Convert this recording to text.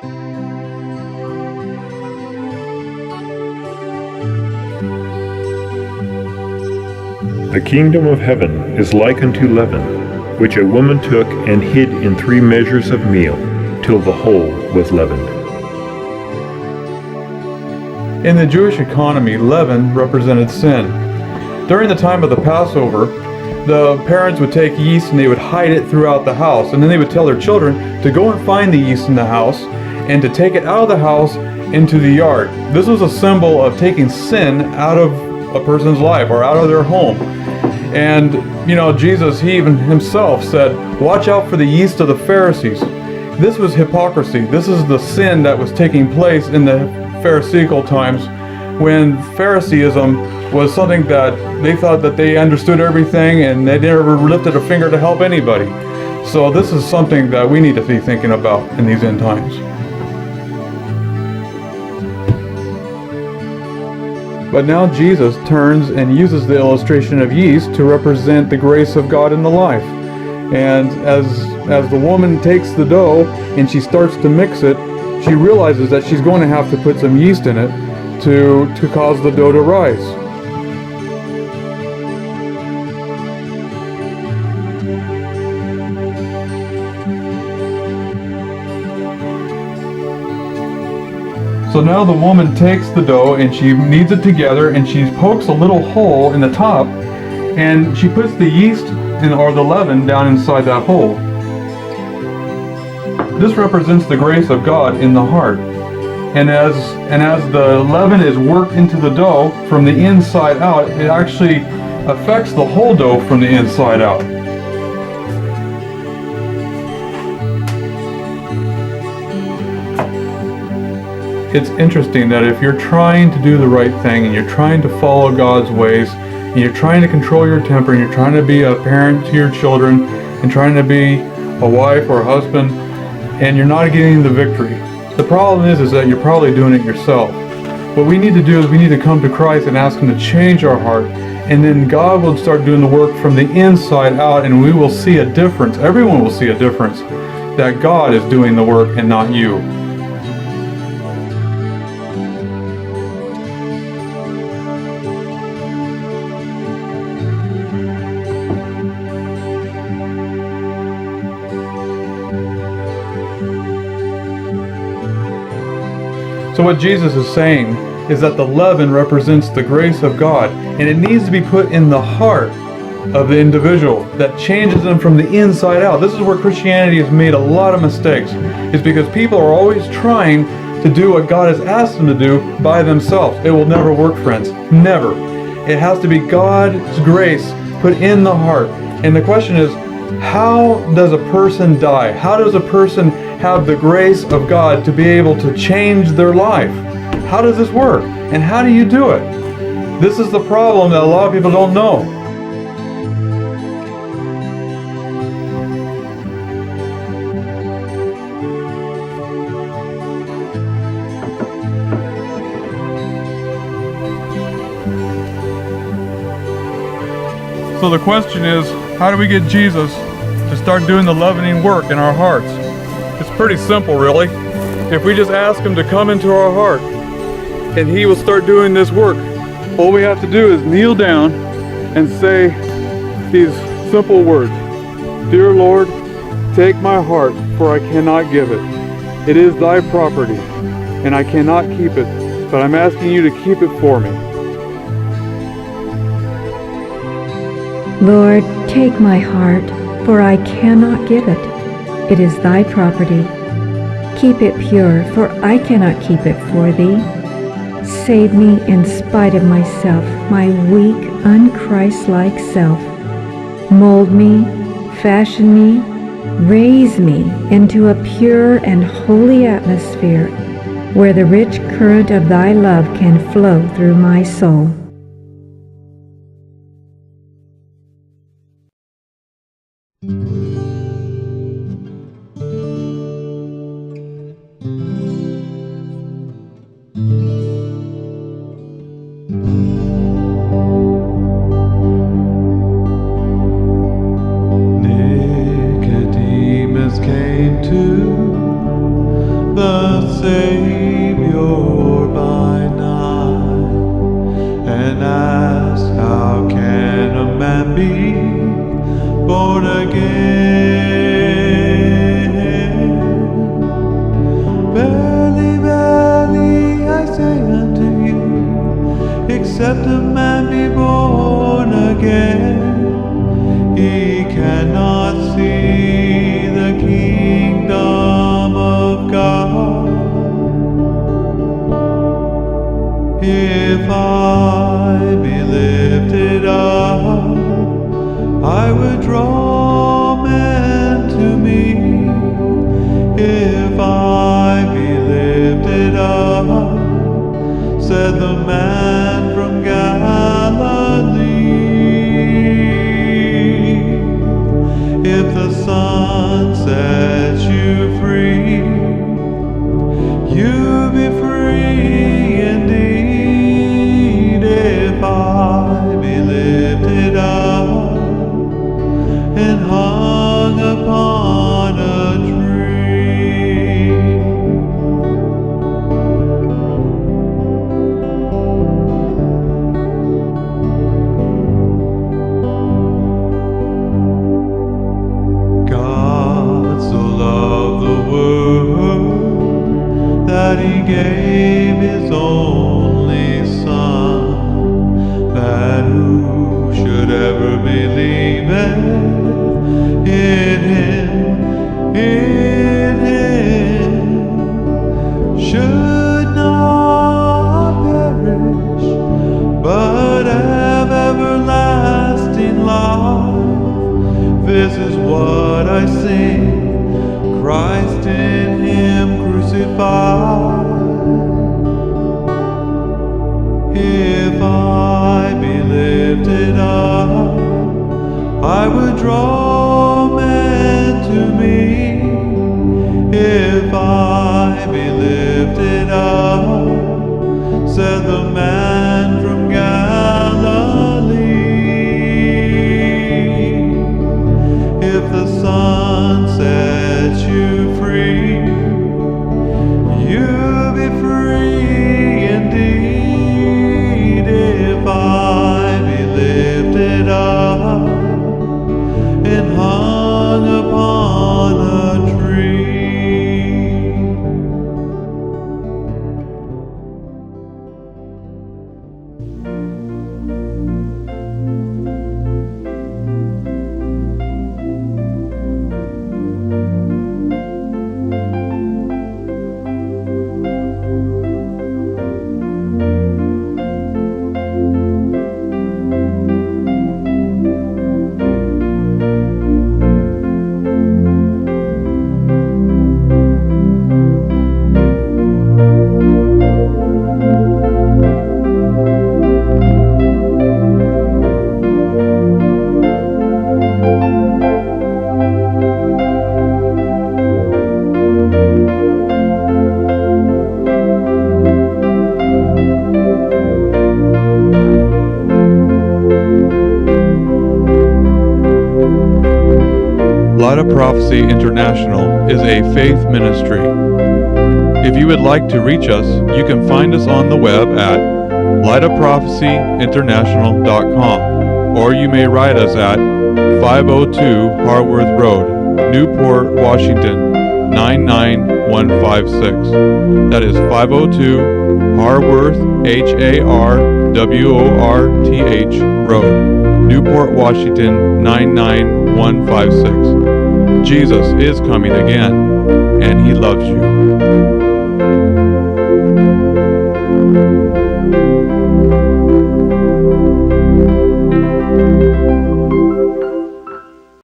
The kingdom of heaven is like unto leaven, which a woman took and hid in 3 measures of meal, till the whole was leavened. In the Jewish economy, leaven represented sin. During the time of the Passover, the parents would take yeast and they would hide it throughout the house, and then they would tell their children to go and find the yeast in the house and to take it out of the house into the yard. This was a symbol of taking sin out of a person's life or out of their home. And Jesus, he even himself said, watch out for the yeast of the Pharisees. This was hypocrisy. This is the sin that was taking place in the Pharisaical times, when Phariseeism was something that they thought that they understood everything and they never lifted a finger to help anybody. So this is something that we need to be thinking about in these end times. But now Jesus turns and uses the illustration of yeast to represent the grace of God in the life. And as the woman takes the dough and she starts to mix it, she realizes that she's going to have to put some yeast in it to cause the dough to rise. So now the woman takes the dough and she kneads it together and she pokes a little hole in the top and she puts the yeast or the leaven down inside that hole. This represents the grace of God in the heart. And as the leaven is worked into the dough from the inside out, it actually affects the whole dough from the inside out. It's interesting that if you're trying to do the right thing and you're trying to follow God's ways and you're trying to control your temper and you're trying to be a parent to your children and trying to be a wife or a husband and you're not getting the victory, the problem is that you're probably doing it yourself. What we need to do is we need to come to Christ and ask Him to change our heart, and then God will start doing the work from the inside out, and we will see a difference. Everyone will see a difference, that God is doing the work and not you. So what Jesus is saying is that the leaven represents the grace of God, and it needs to be put in the heart of the individual that changes them from the inside out. This is where Christianity has made a lot of mistakes, is because people are always trying to do what God has asked them to do by themselves. It will never work, friends. Never. It has to be God's grace put in the heart. And the question is, how does a person die? How does a person have the grace of God to be able to change their life? How does this work? And how do you do it? This is the problem that a lot of people don't know. So the question is, how do we get Jesus to start doing the leavening work in our hearts? It's pretty simple, really. If we just ask Him to come into our heart, and He will start doing this work. All we have to do is kneel down and say these simple words. Dear Lord, take my heart, for I cannot give it. It is Thy property, and I cannot keep it, but I'm asking You to keep it for me. Lord, take my heart, for I cannot give it. It is Thy property. Keep it pure, for I cannot keep it for Thee. Save me in spite of myself, my weak, un-Christ-like self. Mold me, fashion me, raise me into a pure and holy atmosphere, where the rich current of Thy love can flow through my soul. Nicodemus came to the Savior by night, and ask, how can a man be born again? Verily, verily, I say unto you, except a man be born again, he cannot see the kingdom of God. If I be lifted up, I would draw men to me. If I be lifted up, said the man from Galilee. If the Son sets you free, you be free indeed. If I be lifted up and hung upon a tree. God so loved the world that he gave his only Son, that who should ever believe in him, should not perish, but have everlasting life. This is what I sing, Christ in him crucified. If I be lifted up, I would draw men to me. If I be lifted up, said the man from Galilee. If the Son sets you free, you be free indeed. If I be lifted up and hung upon a tree. Light of Prophecy International is a faith ministry. If you would like to reach us, you can find us on the web at lightofprophecyinternational.com, or you may write us at 502 Harworth Road, Newport, Washington 99156. That is 502 Harworth, Harworth Road, Newport, Washington 99156. Jesus is coming again, and he loves you.